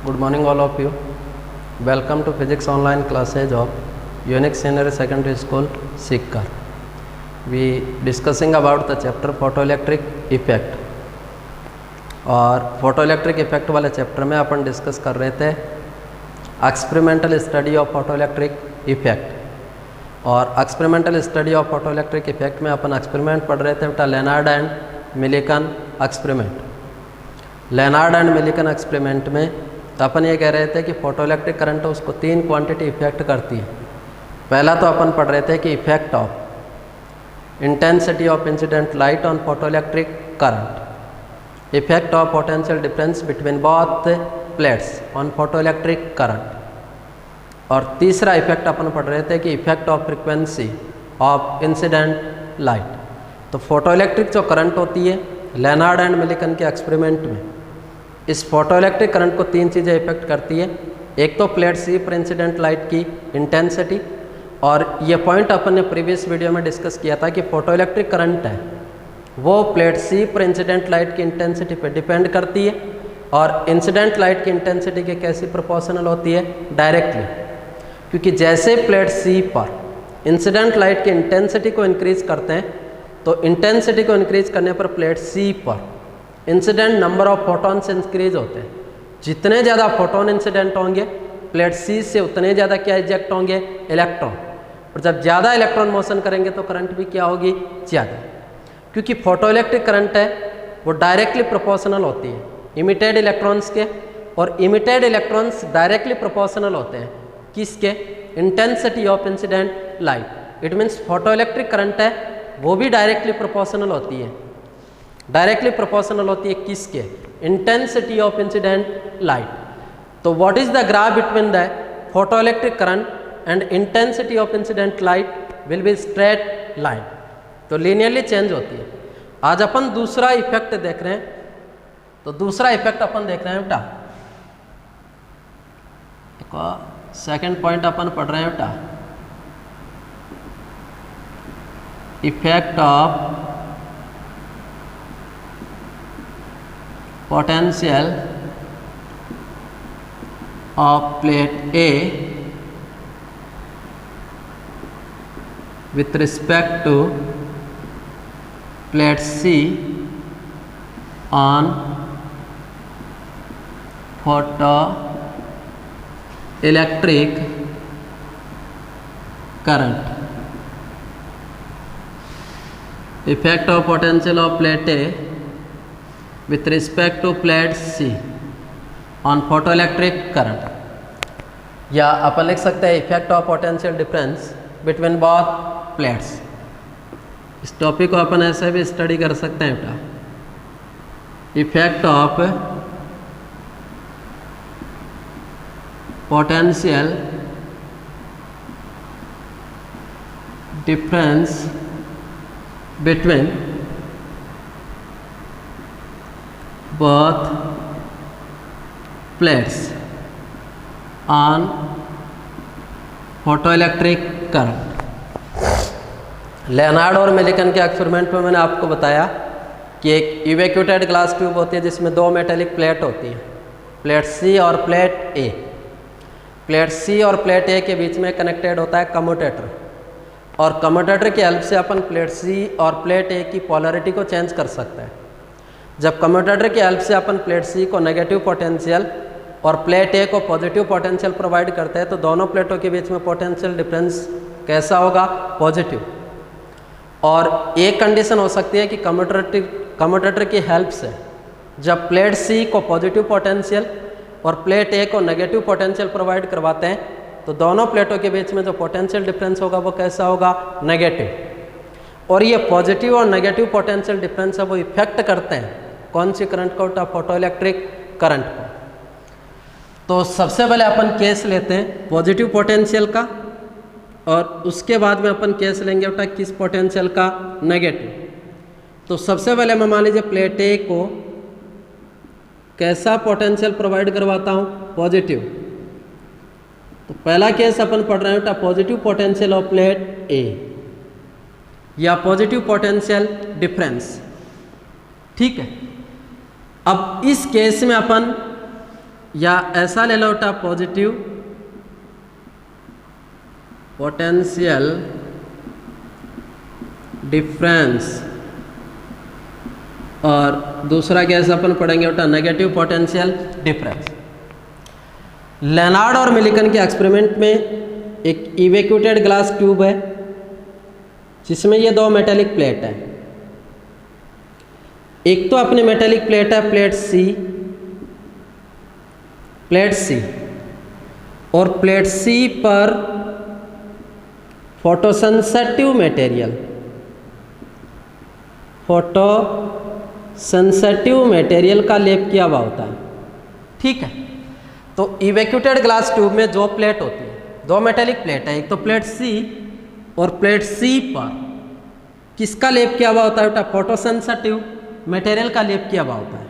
Good morning all of you. Welcome to physics online classes of Unix Senior Secondary School Sikkar. We discussing about the chapter photoelectric effect. और photoelectric effect वाले chapter में अपन discuss कर रहे थे experimental study of photoelectric effect. और experimental study of photoelectric effect में अपन एक्सपेरिमेंट पढ़ रहे थे बेटा Lenard and Millikan experiment. Lenard and Millikan experiment में तो अपन ये कह रहे थे कि फोटोइलेक्ट्रिक करंट उसको तीन क्वांटिटी इफेक्ट करती है। पहला तो अपन पढ़ रहे थे कि effect of intensity of incident light on photoelectric current, effect of potential difference between both plates on photoelectric current, और तीसरा इफेक्ट अपन पढ़ रहे थे कि effect of frequency of incident light. तो फोटोइलेक्ट्रिक जो करंट होती है लेनार्ड एंड मिलिकन के एक्सपेरिमेंट में, इस फोटोइलेक्ट्रिक करंट को तीन चीज़ें इफेक्ट करती है। एक तो प्लेट सी पर इंसिडेंट लाइट की इंटेंसिटी, और ये पॉइंट अपन ने प्रीवियस वीडियो में डिस्कस किया था कि फोटोइलेक्ट्रिक करंट है वो प्लेट सी पर इंसिडेंट लाइट की इंटेंसिटी पे डिपेंड करती है, और इंसिडेंट लाइट की इंटेंसिटी के कैसी प्रोपोर्शनल होती है, डायरेक्टली। क्योंकि जैसे प्लेट सी पर इंसिडेंट लाइट की इंटेंसिटी को इंक्रीज करते हैं तो इंटेंसिटी को इंक्रीज करने पर प्लेट सी पर incident number of photons increase होते हैं। जितने ज़्यादा फोटोन इंसिडेंट होंगे प्लेट सी से उतने ज़्यादा क्या इजेक्ट होंगे, इलेक्ट्रॉन। और जब ज़्यादा इलेक्ट्रॉन मोशन करेंगे तो करंट भी क्या होगी, ज़्यादा। क्योंकि फोटोइलेक्ट्रिक करंट है वो डायरेक्टली प्रोपोर्शनल होती है इमिटेड इलेक्ट्रॉन्स के, और इमिटेड इलेक्ट्रॉन्स डायरेक्टली प्रोपोर्शनल होते हैं किसके, intensity of incident light. It means photoelectric current है वो भी डायरेक्टली प्रोपोर्शनल होती है, डायरेक्टली प्रोपोर्शनल होती है किसके, इंटेंसिटी ऑफ इंसिडेंट लाइट। तो what is the graph between the photoelectric current and intensity of incident light will be straight line, तो लीनियरली चेंज होती है। आज अपन दूसरा इफेक्ट देख रहे हैं, तो दूसरा इफेक्ट अपन देख रहे हैं बेटा, सेकंड पॉइंट अपन पढ़ रहे हैं बेटा, effect of potential of plate A with respect to plate C on photoelectric current. Effect of potential of plate A with respect to plate C on photoelectric current, या अपन लिख सकते हैं effect of potential difference between both plates. इस topic को अपन ऐसे भी study कर सकते हैं बेटा, effect of potential difference between both plates on photoelectric current। Lenard और मिलिकन के एक्सपेरिमेंट में मैंने आपको बताया कि एक इवैक्यूटेड ग्लास ट्यूब होती है जिसमें दो मेटेलिक प्लेट होती है, प्लेट सी और प्लेट ए। प्लेट सी और प्लेट ए के बीच में कनेक्टेड होता है कम्यूटेटर, और कम्यूटेटर की हेल्प से अपन प्लेट सी और प्लेट ए की पोलैरिटी को चेंज कर सकते हैं। जब कम्यूटेटर की हेल्प से अपन प्लेट सी को नेगेटिव पोटेंशियल और प्लेट ए को पॉजिटिव पोटेंशियल प्रोवाइड करते हैं तो दोनों प्लेटों के बीच में पोटेंशियल डिफरेंस कैसा होगा, पॉजिटिव। और एक कंडीशन हो सकती है कि कम्यूटेटर की हेल्प से जब प्लेट सी को पॉजिटिव पोटेंशियल और प्लेट ए को नेगेटिव पोटेंशियल प्रोवाइड करवाते हैं तो दोनों प्लेटों के बीच में जो पोटेंशियल डिफरेंस होगा वो कैसा होगा, नेगेटिव। और ये पॉजिटिव और नेगेटिव पोटेंशियल डिफरेंस है वो इफेक्ट करते हैं कौन सी करंट को, फोटोइलेक्ट्रिक करंट को। तो सबसे पहले अपन केस लेते हैं पॉजिटिव पोटेंशियल का, और उसके बाद में अपन केस लेंगे बेटा किस पोटेंशियल का, नेगेटिव। तो सबसे पहले मैं मान लीजिए प्लेट ए को कैसा पोटेंशियल प्रोवाइड करवाता हूँ, पॉजिटिव। तो पहला केस अपन पढ़ रहे हैं बेटा पॉजिटिव पोटेंशियल ऑफ प्लेट ए या पॉजिटिव पोटेंशियल डिफरेंस, ठीक है। अब इस केस में अपन या ऐसा ले लो बेटा पॉजिटिव पोटेंशियल डिफरेंस, और दूसरा कैसे अपन पढ़ेंगे बेटा नेगेटिव पोटेंशियल डिफरेंस। लेनार्ड और मिलिकन के एक्सपेरिमेंट में एक इवैक्यूएटेड ग्लास ट्यूब है जिसमें ये दो मेटेलिक प्लेट है। एक तो अपनी मेटेलिक प्लेट है प्लेट सी, और प्लेट सी पर फोटोसेंसिटिव मटेरियल का लेप किया हुआ होता है। ठीक है, तो इवैक्यूएटेड ग्लास ट्यूब में जो प्लेट होती है, दो मेटेलिक प्लेट है, एक तो प्लेट सी, और प्लेट सी पर किसका लेप किया हुआ होता है बेटा फोटोसेंसिटिव मटेरियल का लेप किया हुआ होता है।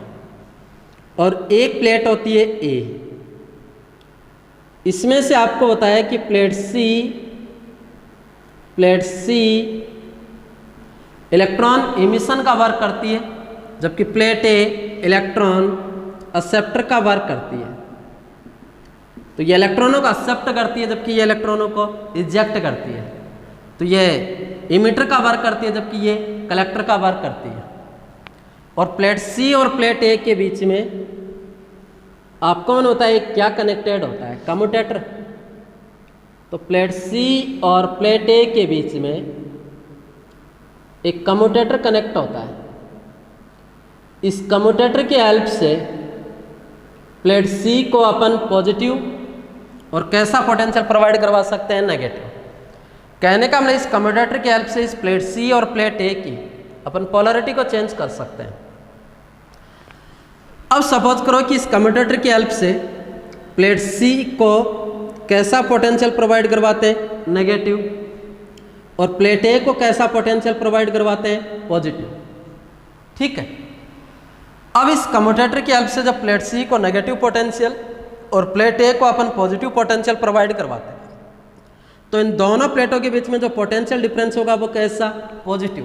और एक प्लेट होती है ए। इसमें से आपको बताया कि प्लेट सी इलेक्ट्रॉन इमिशन का वर्क करती है, जबकि प्लेट ए इलेक्ट्रॉन एक्सेप्टर का वर्क करती है। तो ये इलेक्ट्रॉनों को एक्सेप्ट करती है जबकि ये इलेक्ट्रॉनों को रिजेक्ट करती है। तो ये इमिटर का वर्क करती है जबकि ये कलेक्टर का वर्क करती है। और प्लेट सी और प्लेट ए के बीच में आपको मन होता है क्या कनेक्टेड होता है, कम्यूटेटर। तो प्लेट सी और प्लेट ए के बीच में एक कम्यूटेटर कनेक्ट होता है। इस कम्यूटेटर की हेल्प से प्लेट सी को अपन पॉजिटिव और कैसा पोटेंशियल प्रोवाइड करवा सकते हैं, नेगेटिव। कहने का मतलब इस कम्यूटेटर की हेल्प से इस प्लेट सी और प्लेट ए की अपन पोलैरिटी को चेंज कर सकते हैं। अब सपोज करो कि इस कम्यूटेटर की हेल्प से प्लेट सी को कैसा पोटेंशियल प्रोवाइड करवाते हैं, नेगेटिव, और प्लेट ए को कैसा पोटेंशियल प्रोवाइड करवाते हैं, पॉजिटिव। ठीक है, अब इस कम्यूटेटर की हेल्प से जब प्लेट सी को नेगेटिव पोटेंशियल और प्लेट ए को अपन पॉजिटिव पोटेंशियल प्रोवाइड करवाते हैं, तो इन दोनों प्लेटों के बीच में जो पोटेंशियल डिफरेंस होगा वो कैसा, पॉजिटिव।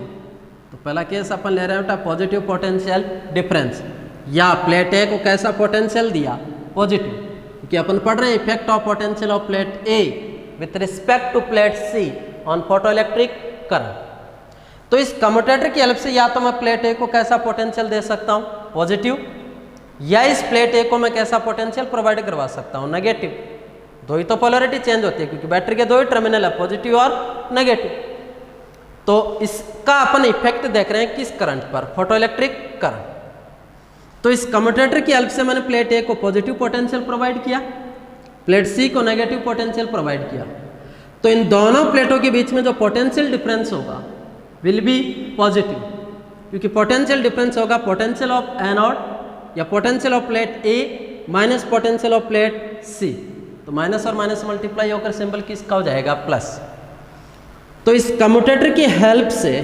तो पहला केस अपन ले रहे हैं पॉजिटिव पोटेंशियल डिफरेंस, या प्लेट ए को कैसा पोटेंशियल दिया, पॉजिटिव, क्योंकि अपन पढ़ रहे हैं effect of potential of plate A with respect to plate C on photoelectric current. तो इस कम्यूटेटर की हेल्प से या तो मैं प्लेट ए को कैसा पोटेंशियल दे सकता हूँ, पॉजिटिव, या इस प्लेट ए को मैं कैसा पोटेंशियल प्रोवाइड करवा सकता हूँ, नेगेटिव। दो ही तो पोलैरिटी चेंज होती है क्योंकि बैटरी के दो ही टर्मिनल है, पॉजिटिव और नेगेटिव। तो इसका अपन इफेक्ट देख रहे हैं किस करंट पर, फोटोइलेक्ट्रिक करंट। तो इस कम्यूटेटर की हेल्प से मैंने प्लेट ए को पॉजिटिव पोटेंशियल प्रोवाइड किया, प्लेट सी को नेगेटिव पोटेंशियल प्रोवाइड किया। तो इन दोनों प्लेटों के बीच में जो पोटेंशियल डिफरेंस होगा विल बी पॉजिटिव, क्योंकि पोटेंशियल डिफरेंस होगा पोटेंशियल ऑफ एनोड या potential of plate A minus potential of plate C. तो माइनस और माइनस मल्टीप्लाई होकर सिंबल किसका हो जाएगा, प्लस। तो इस कम्यूटेटर की हेल्प से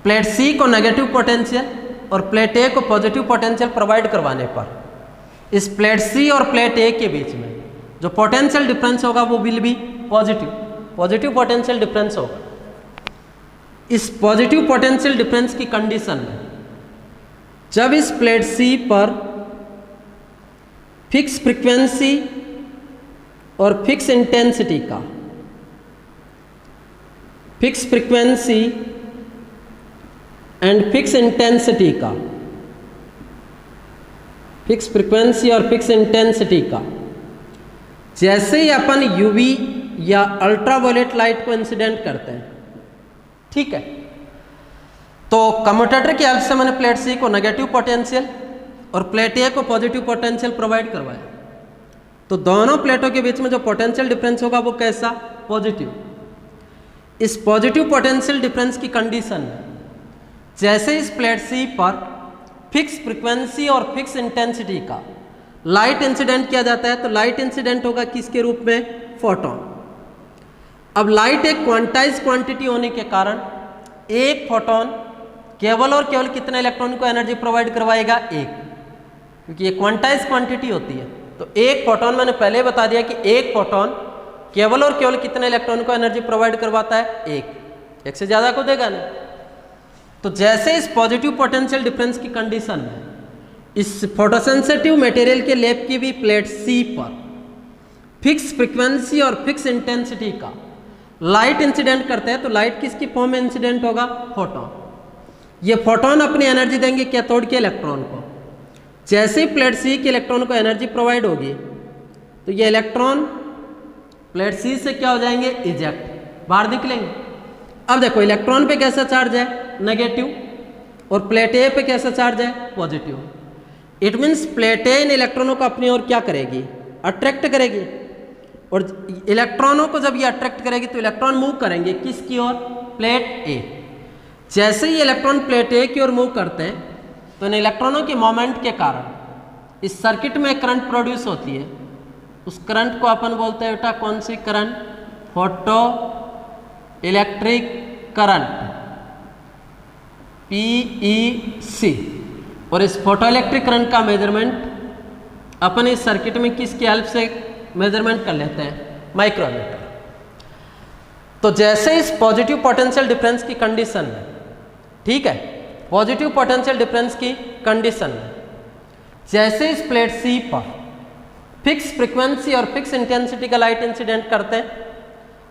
प्लेट सी को नेगेटिव पोटेंशियल और प्लेट ए को पॉजिटिव पोटेंशियल प्रोवाइड करवाने पर इस प्लेट सी और प्लेट ए के बीच में जो पोटेंशियल डिफरेंस होगा वो will be positive potential difference होगा। इस पॉजिटिव पोटेंशियल डिफरेंस की कंडीशन में जब इस प्लेट सी पर फिक्स फ्रीक्वेंसी और फिक्स इंटेंसिटी का, fix frequency and fix intensity का, फिक्स फ्रीक्वेंसी और फिक्स इंटेंसिटी का जैसे ही अपन यूवी या अल्ट्रावायलेट लाइट को इंसिडेंट करते हैं, ठीक है, तो कम्यूटेटर की हेल्प से मैंने प्लेट सी को नेगेटिव पोटेंशियल और प्लेट ए को पॉजिटिव पोटेंशियल प्रोवाइड करवाया। तो दोनों प्लेटों के बीच में जो पोटेंशियल डिफरेंस होगा वो कैसा, पॉजिटिव। इस पॉजिटिव पोटेंशियल डिफरेंस की कंडीशन में जैसे इस प्लेट सी पर फिक्स फ्रीक्वेंसी और फिक्स इंटेंसिटी का लाइट इंसिडेंट किया जाता है, तो लाइट इंसिडेंट होगा किसके रूप में, फोटोन। अब लाइट एक क्वांटाइज क्वांटिटी होने के कारण एक फोटोन केवल और केवल कितने इलेक्ट्रॉन को एनर्जी प्रोवाइड करवाएगा, एक, क्योंकि ये क्वांटाइज क्वांटिटी होती है। तो एक फोटोन, मैंने पहले बता दिया कि एक फोटोन केवल और केवल कितने इलेक्ट्रॉन को एनर्जी प्रोवाइड करवाता है, एक से ज़्यादा को देगा नहीं। तो जैसे इस पॉजिटिव पोटेंशियल डिफरेंस की कंडीशन में इस फोटोसेंसिटिव मटेरियल के लेप की हुई प्लेट सी पर फिक्स फ्रीक्वेंसी और फिक्स इंटेंसिटी का लाइट इंसिडेंट करते हैं, तो लाइट किसकी फॉर्म में इंसिडेंट होगा? फोटोन। ये फोटोन अपनी एनर्जी देंगे कैथोड के इलेक्ट्रॉन को। जैसे ही प्लेट सी के इलेक्ट्रॉन को एनर्जी प्रोवाइड होगी तो ये इलेक्ट्रॉन प्लेट सी से क्या हो जाएंगे? इजेक्ट, बाहर निकलेंगे। अब देखो इलेक्ट्रॉन पे कैसा चार्ज है? नेगेटिव, और प्लेट ए पे कैसा चार्ज है? पॉजिटिव। इट मीन्स प्लेट ए इन इलेक्ट्रॉनों को अपनी ओर क्या करेगी? अट्रैक्ट करेगी। और इलेक्ट्रॉनों को जब ये अट्रैक्ट करेगी तो इलेक्ट्रॉन मूव करेंगे किसकी ओर? प्लेट ए। जैसे ही इलेक्ट्रॉन प्लेट ए की ओर मूव करते हैं तो इन इलेक्ट्रॉनों के मोमेंट के कारण इस सर्किट में करंट प्रोड्यूस होती है। उस करंट को अपन बोलते हैं बेटा कौन सी current? Photoelectric current, PEC। और इस फोटो इलेक्ट्रिक करंट का मेजरमेंट अपन इस सर्किट में किसकी हेल्प से मेजरमेंट कर लेते हैं? माइक्रोमीटर। तो जैसे इस पॉजिटिव पोटेंशियल डिफरेंस की कंडीशन में, ठीक है, पॉजिटिव पोटेंशियल डिफरेंस की कंडीशन में जैसे इस प्लेट सी पर फिक्स फ्रीक्वेंसी और फिक्स इंटेंसिटी का लाइट इंसिडेंट करते हैं,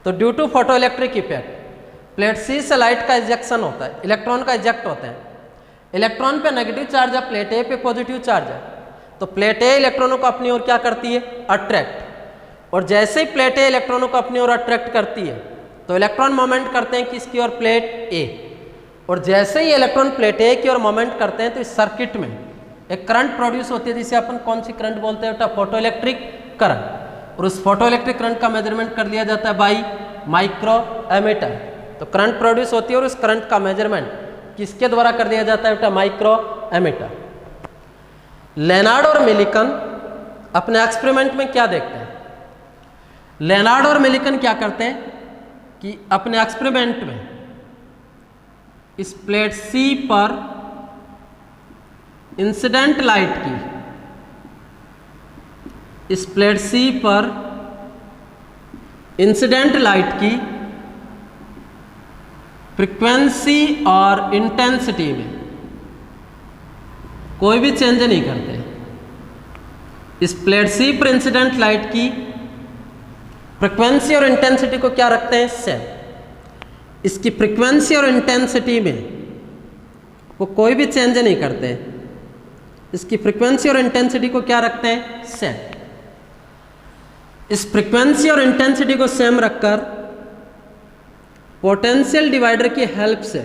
तो due to photoelectric effect plate C से लाइट का इजेक्शन होता है, इलेक्ट्रॉन का इजेक्ट होते हैं। इलेक्ट्रॉन पे नेगेटिव चार्ज है, प्लेट ए पे पॉजिटिव चार्ज है, तो प्लेट ए इलेक्ट्रॉनों को अपनी ओर क्या करती है? अट्रैक्ट। और जैसे ही प्लेट ए इलेक्ट्रॉनों को अपनी ओर अट्रैक्ट करती है तो इलेक्ट्रॉन मोमेंट करते हैं किसकी ओर? प्लेट ए। और जैसे ही इलेक्ट्रॉन प्लेट ए की ओर मोमेंट करते हैं तो इस सर्किट में एक करंट प्रोड्यूस होती है जिसे अपन कौन सी करंट बोलते हैं? Photo electric current. और उस फोटो इलेक्ट्रिक करंट का मेजरमेंट कर लिया जाता है बाई माइक्रो एमीटर। तो करंट प्रोड्यूस होती है और उस करंट का मेजरमेंट किसके द्वारा कर दिया जाता है? Micro ammeter. लेनार्ड और मिलिकन अपने एक्सपेरिमेंट में क्या देखते हैं? लेनार्ड और मिलिकन क्या करते हैं कि अपने एक्सपेरिमेंट में इस प्लेट सी पर इंसिडेंट लाइट की, इस प्लेट सी पर इंसिडेंट लाइट की फ्रीक्वेंसी और इंटेंसिटी में कोई भी चेंज नहीं करते। इस प्लेट सी पर इंसिडेंट लाइट की फ्रीक्वेंसी और इंटेंसिटी को क्या रखते हैं? सेम। इसकी फ्रीक्वेंसी और इंटेंसिटी में वो कोई भी चेंज नहीं करते। इसकी फ्रीक्वेंसी और इंटेंसिटी को क्या रखते हैं? सेम। इस फ्रीक्वेंसी और इंटेंसिटी को सेम रखकर पोटेंशियल डिवाइडर की हेल्प से,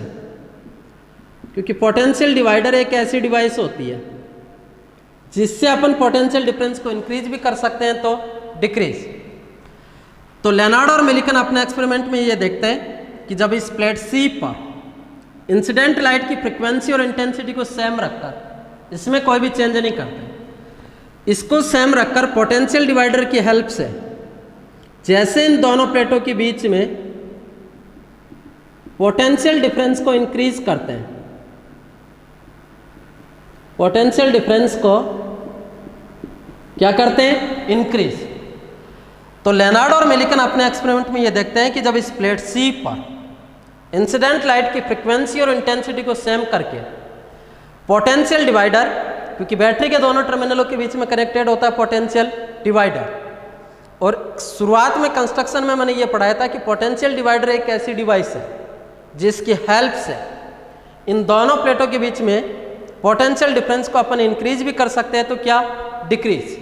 क्योंकि पोटेंशियल डिवाइडर एक ऐसी डिवाइस होती है जिससे अपन पोटेंशियल डिफरेंस को इंक्रीज भी कर सकते हैं तो डिक्रीज। तो लेनार्ड और मिलिकन अपने एक्सपेरिमेंट में ये देखते हैं कि जब इस प्लेट सी पर इंसिडेंट लाइट की फ्रीक्वेंसी और इंटेंसिटी को सेम रखकर, इसमें कोई भी चेंज नहीं करते, इसको सेम रखकर पोटेंशियल डिवाइडर की हेल्प से जैसे इन दोनों प्लेटों के बीच में पोटेंशियल डिफरेंस को इंक्रीज करते हैं, पोटेंशियल डिफरेंस को क्या करते हैं? इंक्रीज। तो लेनार्ड और मिलिकन अपने एक्सपेरिमेंट में ये देखते हैं कि जब इस प्लेट सी पर इंसिडेंट लाइट की फ्रीक्वेंसी और इंटेंसिटी को सेम करके पोटेंशियल डिवाइडर, क्योंकि बैटरी के दोनों टर्मिनलों के बीच में कनेक्टेड होता है पोटेंशियल डिवाइडर, और शुरुआत में कंस्ट्रक्शन में मैंने ये पढ़ाया था कि पोटेंशियल डिवाइडर एक ऐसी डिवाइस है जिसकी हेल्प से इन दोनों प्लेटों के बीच में पोटेंशियल डिफरेंस को अपन इंक्रीज भी कर सकते हैं तो क्या? डिक्रीज।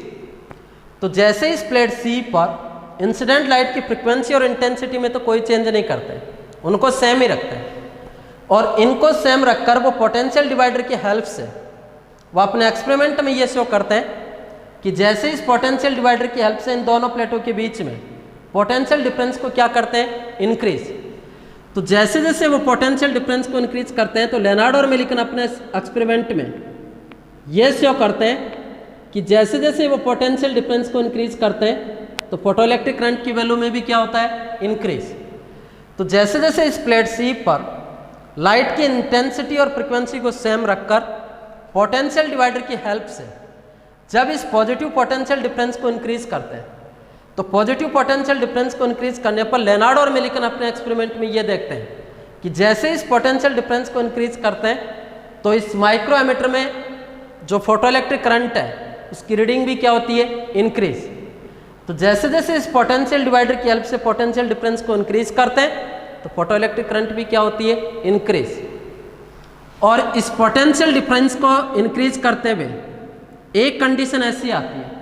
तो जैसे इस प्लेट सी पर इंसिडेंट लाइट की फ्रीक्वेंसी और इंटेंसिटी में तो कोई चेंज नहीं करते, उनको सेम ही रखते हैं, और इनको सेम रखकर वो पोटेंशियल डिवाइडर की हेल्प से वो अपने एक्सपेरिमेंट में ये शो करते हैं कि जैसे इस पोटेंशियल डिवाइडर की हेल्प से इन दोनों प्लेटों के बीच में पोटेंशियल डिफरेंस को क्या करते हैं? इंक्रीज। तो जैसे जैसे वो पोटेंशियल डिफरेंस को इंक्रीज करते हैं तो लेनार्ड और मिलिकन अपने एक्सपेरिमेंट में ये शो करते हैं कि जैसे जैसे वो पोटेंशियल डिफरेंस को इंक्रीज करते हैं तो फोटोइलेक्ट्रिक करंट की वैल्यू में भी क्या होता है? इंक्रीज। तो जैसे जैसे इस प्लेट सी पर लाइट की इंटेंसिटी और फ्रीक्वेंसी को सेम रखकर पोटेंशियल डिवाइडर की हेल्प से जब इस पॉजिटिव पोटेंशियल डिफरेंस को इंक्रीज करते हैं तो पॉजिटिव पोटेंशियल डिफरेंस को इंक्रीज करने पर लेनार्ड और मिलिकन अपने एक्सपेरिमेंट में ये देखते हैं कि जैसे इस पोटेंशियल डिफरेंस को इंक्रीज करते हैं तो इस माइक्रो एमीटर में जो फोटो इलेक्ट्रिक करंट है उसकी रीडिंग भी क्या होती है, इंक्रीज। तो जैसे जैसे इस पोटेंशियल डिवाइडर की हेल्प से पोटेंशियल डिफरेंस को इंक्रीज करते हैं तो फोटो इलेक्ट्रिक करंट भी क्या होती है, इंक्रीज। और इस पोटेंशियल डिफरेंस को इंक्रीज करते हुए एक कंडीशन ऐसी आती है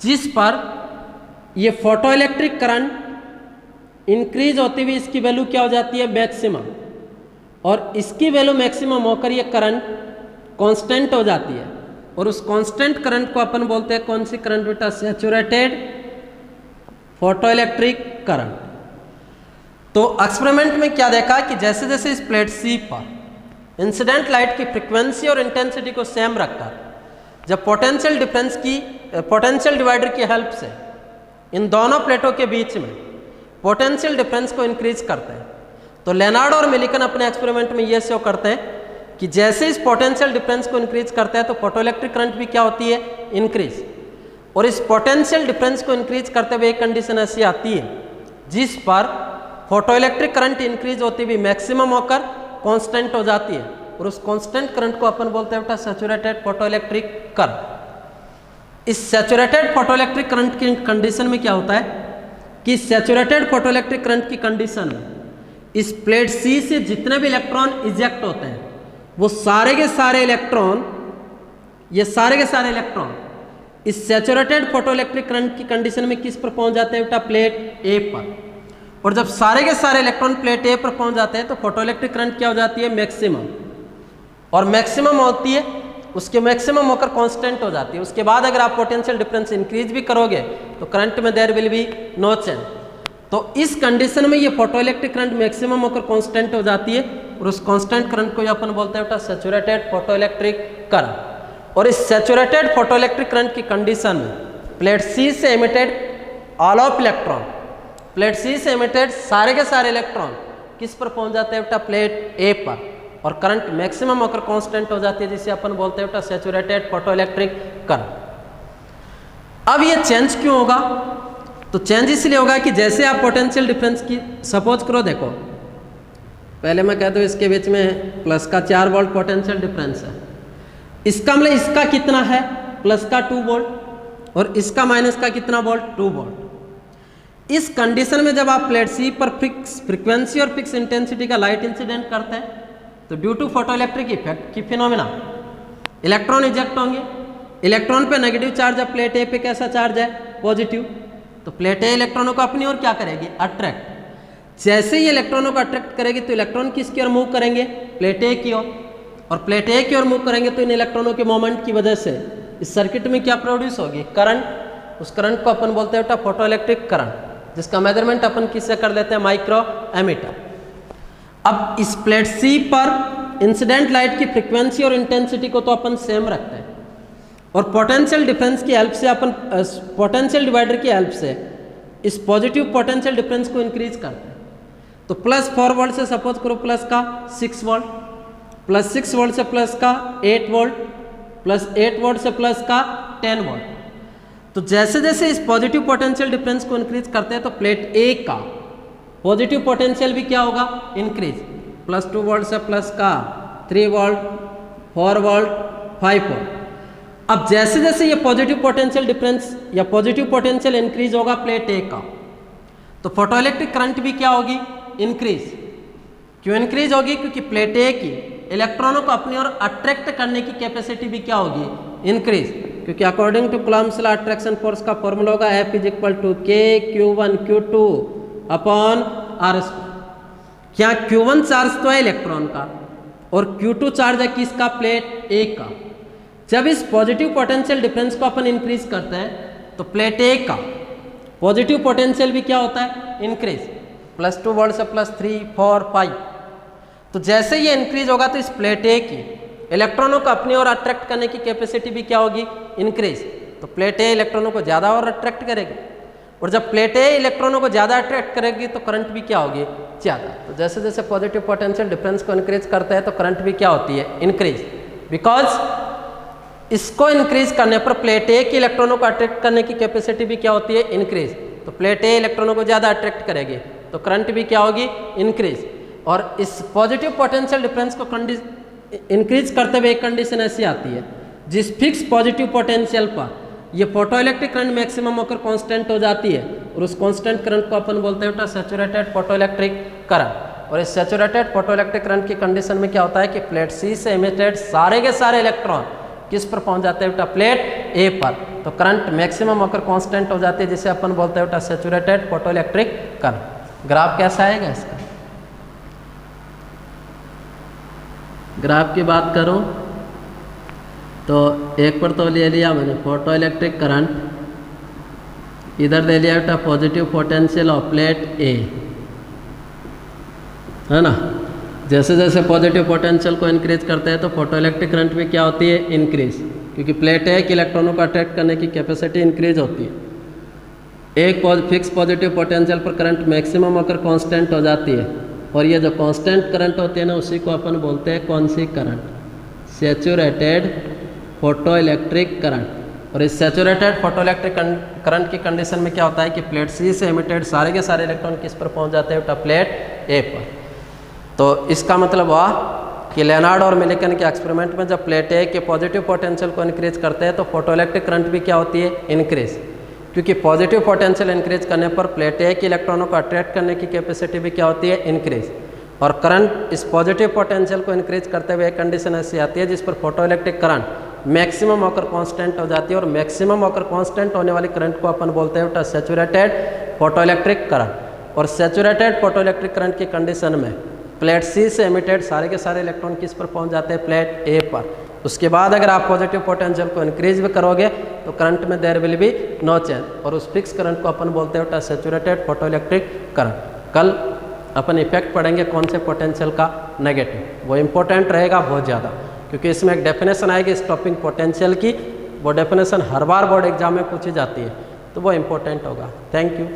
जिस पर ये फोटो इलेक्ट्रिक करंट इंक्रीज होती हुई इसकी वैल्यू क्या हो जाती है, मैक्सिमम, और इसकी वैल्यू मैक्सिमम होकर ये करंट कांस्टेंट हो जाती है। और उस कांस्टेंट करंट को अपन बोलते हैं कौन सी करंट बेटा, सैचुरेटेड फोटो इलेक्ट्रिक करंट। तो एक्सपेरिमेंट में क्या देखा कि जैसे जैसे इस प्लेट सी पर इंसिडेंट लाइट की फ्रीक्वेंसी और इंटेंसिटी को सेम रखकर जब पोटेंशियल डिफरेंस की पोटेंशियल डिवाइडर की हेल्प से इन दोनों प्लेटों के बीच में पोटेंशियल डिफरेंस को इंक्रीज करते हैं, तो लेनार्ड और मिलिकन अपने एक्सपेरिमेंट में ये शो करते हैं कि जैसे इस पोटेंशियल डिफरेंस को इंक्रीज करते हैं तो फोटोइलेक्ट्रिक करंट भी क्या होती है, इंक्रीज। और इस पोटेंशियल डिफरेंस को इंक्रीज करते हुए एक कंडीशन ऐसी आती है जिस पर फोटोइलेक्ट्रिक करंट इंक्रीज होती हुई मैक्सिमम होकर कांस्टेंट हो जाती है, और उस कांस्टेंट करंट को अपन बोलते हैं बेटा सैचुरेटेड फोटोइलेक्ट्रिक करंट। इस सैचुरेटेड फोटोइलेक्ट्रिक करंट की कंडीशन में क्या होता है कि सैचुरेटेड फोटोइलेक्ट्रिक करंट की कंडीशन में इस प्लेट सी से जितने भी इलेक्ट्रॉन इजेक्ट होते हैं वो सारे के सारे इलेक्ट्रॉन, ये सारे के सारे इलेक्ट्रॉन इस सैचुरेटेड फोटोइलेक्ट्रिक करंट की कंडीशन में किस पर पहुंच जाते हैं बेटा, प्लेट ए पर। और जब सारे के सारे इलेक्ट्रॉन प्लेट ए पर पहुंच जाते हैं तो फोटोइलेक्ट्रिक करंट क्या हो जाती है, मैक्सिमम। और मैक्सिमम होती है, उसके मैक्सिमम होकर कांस्टेंट हो जाती है। उसके बाद अगर आप पोटेंशियल डिफरेंस इंक्रीज भी करोगे तो करंट में there will be no change. तो इस कंडीशन में ये फोटोइलेक्ट्रिक करंट मैक्सिमम होकर कांस्टेंट हो जाती है, और उस कांस्टेंट करंट को अपन बोलते हैं बेटा सैचुरेटेड फोटोइलेक्ट्रिक करंट। और इस सैचुरेटेड फोटोइलेक्ट्रिक करंट की कंडीशन में प्लेट सी से emitted all of electron, plate C से एमिटेड सारे के सारे इलेक्ट्रॉन किस पर पहुंच जाते हैं बेटा, प्लेट ए पर, और करंट मैक्सिमम होकर कांस्टेंट हो जाती है, जिसे अपन बोलते हैं बेटा सैचुरेटेड फोटोइलेक्ट्रिक करंट। अब ये चेंज क्यों होगा, तो चेंज इसलिए होगा कि जैसे आप पोटेंशियल डिफरेंस की सपोज करो, देखो पहले मैं कहता हूँ इसके बीच में प्लस का 4 वोल्ट पोटेंशियल डिफरेंस है, इसका मतलब इसका कितना है, प्लस का 2 वोल्ट, और इसका माइनस का कितना वोल्ट, 2 वोल्ट। इस कंडीशन में जब आप प्लेट सी पर फिक्स फ्रीक्वेंसी और फिक्स इंटेंसिटी का लाइट इंसिडेंट करते हैं तो ड्यू टू फोटोइलेक्ट्रिक इफेक्ट की फिनोमिना इलेक्ट्रॉन इजेक्ट होंगे। इलेक्ट्रॉन पे नेगेटिव चार्ज है, प्लेट ए पे कैसा चार्ज है, पॉजिटिव, तो प्लेट ए इलेक्ट्रॉनों को अपनी ओर क्या करेगी, अट्रैक्ट। जैसे ही इलेक्ट्रॉनों को अट्रैक्ट करेगी तो इलेक्ट्रॉन किसकी ओर मूव करेंगे, प्लेट ए की ओर, और प्लेट ए की ओर मूव करेंगे तो इन इलेक्ट्रॉनों के मोमेंट की वजह से इस सर्किट में क्या प्रोड्यूस होगी, करंट। उस करंट को अपन बोलते हैं बेटा फोटोइलेक्ट्रिक करंट, जिसका मेजरमेंट अपन किससे कर लेते हैं, माइक्रो एमीटर। अब इस प्लेट सी पर इंसिडेंट लाइट की फ्रीक्वेंसी और इंटेंसिटी को तो अपन सेम रखते हैं, और पोटेंशियल डिफरेंस की हेल्प से अपन पोटेंशियल डिवाइडर की हेल्प से इस पॉजिटिव पोटेंशियल डिफरेंस को इंक्रीज करते हैं। तो प्लस 4 वोल्ट से सपोज करो प्लस का 6 वोल्ट, प्लस 6 वोल्ट से प्लस का 8 वोल्ट, प्लस 8 वोल्ट से प्लस का 10 वोल्ट। तो जैसे जैसे इस पॉजिटिव पोटेंशियल डिफरेंस को इंक्रीज करते हैं तो प्लेट ए का पॉजिटिव पोटेंशियल भी क्या होगा, इंक्रीज। प्लस 2 वोल्ट से प्लस का 3 वोल्ट, 4 वोल्ट, 5 वोल्ट। अब जैसे जैसे ये पॉजिटिव पोटेंशियल डिफरेंस या पॉजिटिव पोटेंशियल इंक्रीज होगा प्लेट ए का, तो फोटोइलेक्ट्रिक करंट भी क्या होगी, इंक्रीज। क्यों इंक्रीज होगी, क्योंकि प्लेट ए की इलेक्ट्रॉनों को अपनी ओर अट्रैक्ट करने की कैपेसिटी भी क्या होगी, इंक्रीज। क्योंकि according to Coulomb's law attraction force का फॉर्मूला होगा F = K(Q1 Q2 upon R²। क्या Q1 चार्ज तो है इलेक्ट्रॉन का और Q2 चार्ज है किसका, प्लेट ए का। जब इस पॉजिटिव पोटेंशियल डिफरेंस को अपन इंक्रीज करते हैं तो प्लेट ए का पॉजिटिव पोटेंशियल भी क्या होता है, इंक्रीज। प्लस 2 वोल्ट से प्लस 3, 4, 5। तो जैसे ये इंक्रीज होगा तो इस प्लेट ए की इलेक्ट्रॉनों को अपनी ओर अट्रैक्ट करने की कैपेसिटी भी क्या होगी, इंक्रीज। तो प्लेट ए इलेक्ट्रॉनों को ज़्यादा और अट्रैक्ट करेगी, और जब प्लेट ए इलेक्ट्रॉनों को ज़्यादा अट्रैक्ट करेगी तो करंट भी क्या होगी, ज़्यादा। तो जैसे जैसे पॉजिटिव पोटेंशियल डिफरेंस को इंक्रीज करते हैं तो करंट भी क्या होती है, इंक्रीज। बिकॉज इसको इंक्रीज करने पर प्लेट ए की इलेक्ट्रॉनों को अट्रैक्ट करने की कैपेसिटी भी क्या होती है, इंक्रीज। तो प्लेट ए इलेक्ट्रॉनों को ज़्यादा अट्रैक्ट करेगी तो करंट भी क्या होगी, इंक्रीज। और इस पॉजिटिव पोटेंशियल डिफरेंस को इंक्रीज करते हुए एक कंडीशन ऐसी आती है जिस फिक्स पॉजिटिव पोटेंशियल पर ये फोटो इलेक्ट्रिक करंट मैक्सिमम होकर कांस्टेंट हो जाती है और उस कांस्टेंट करंट को अपन बोलते हैं बेटा सैचुरेटेड फोटो इलेक्ट्रिक करंट। और इस सैचुरेटेड फोटो इलेक्ट्रिक करंट की कंडीशन में क्या होता है कि प्लेट सी से इमिटेड सारे के सारे इलेक्ट्रॉन किस पर पहुंच जाते हैं बेटा प्लेट ए पर, तो करंट मैक्सिमम होकर कांस्टेंट हो जाती है जिसे अपन बोलते हैं बेटा saturated photoelectric current. Graph कैसा आएगा इसका? ग्राफ की बात करूं तो एक पर तो ले लिया मैंने फोटो इलेक्ट्रिक करंट, इधर ले लिया बेटा पॉजिटिव पोटेंशियल ऑफ प्लेट ए, है ना। जैसे जैसे पॉजिटिव पोटेंशियल को इंक्रीज करते हैं तो फोटो इलेक्ट्रिक करंट में क्या होती है इंक्रीज, क्योंकि प्लेट ए के इलेक्ट्रॉनों को अट्रैक्ट करने की कैपेसिटी इंक्रीज होती है। एक फिक्स पॉजिटिव पोटेंशियल पर करंट मैक्सिमम होकर कांस्टेंट हो जाती है और ये जो कांस्टेंट करंट होती है ना उसी को अपन बोलते हैं कौन सी current? Saturated photoelectric current. और इस सैचुरेटेड फोटो इलेक्ट्रिक करंट की कंडीशन में क्या होता है कि प्लेट सी से इमिटेड सारे के सारे इलेक्ट्रॉन किस पर पहुंच जाते हैं बेटा प्लेट ए पर। तो इसका मतलब हुआ कि लेनार्ड और मिलिकन के एक्सपेरिमेंट में जब प्लेट ए के पॉजिटिव पोटेंशियल को इंक्रीज करते हैं तो फोटो इलेक्ट्रिक करंट भी क्या होती है इंक्रीज, क्योंकि पॉजिटिव पोटेंशियल इंक्रीज करने पर प्लेट ए के इलेक्ट्रॉनों को अट्रैक्ट करने की कैपेसिटी भी क्या होती है इंक्रीज। और करंट इस पॉजिटिव पोटेंशियल को इंक्रीज करते हुए एक कंडीशन ऐसी आती है जिस पर फोटो इलेक्ट्रिक करंट मैक्सिमम होकर कांस्टेंट हो जाती है और मैक्सिमम होकर कांस्टेंट होने वाली करंट को अपन बोलते हैं सैचुरेटेड फोटो इलेक्ट्रिक करंट। और सैचुरेटेड फोटो इलेक्ट्रिक करंट की कंडीशन में प्लेट सी से इमिटेड सारे के सारे इलेक्ट्रॉन किस पर पहुंच जाते हैं प्लेट ए पर। उसके बाद अगर आप पॉजिटिव पोटेंशियल को इंक्रीज भी करोगे तो करंट में there will be no change और उस फिक्स करंट को अपन बोलते हैं सैचुरेटेड फोटो इलेक्ट्रिक करंट। कल अपन इफेक्ट पढ़ेंगे कौन से पोटेंशियल का नेगेटिव, वो इंपॉर्टेंट रहेगा बहुत ज़्यादा, क्योंकि इसमें एक डेफिनेशन आएगी स्टॉपिंग पोटेंशियल की, वो डेफिनेशन हर बार बोर्ड एग्जाम में पूछी जाती है, तो वो इंपॉर्टेंट होगा। Thank you.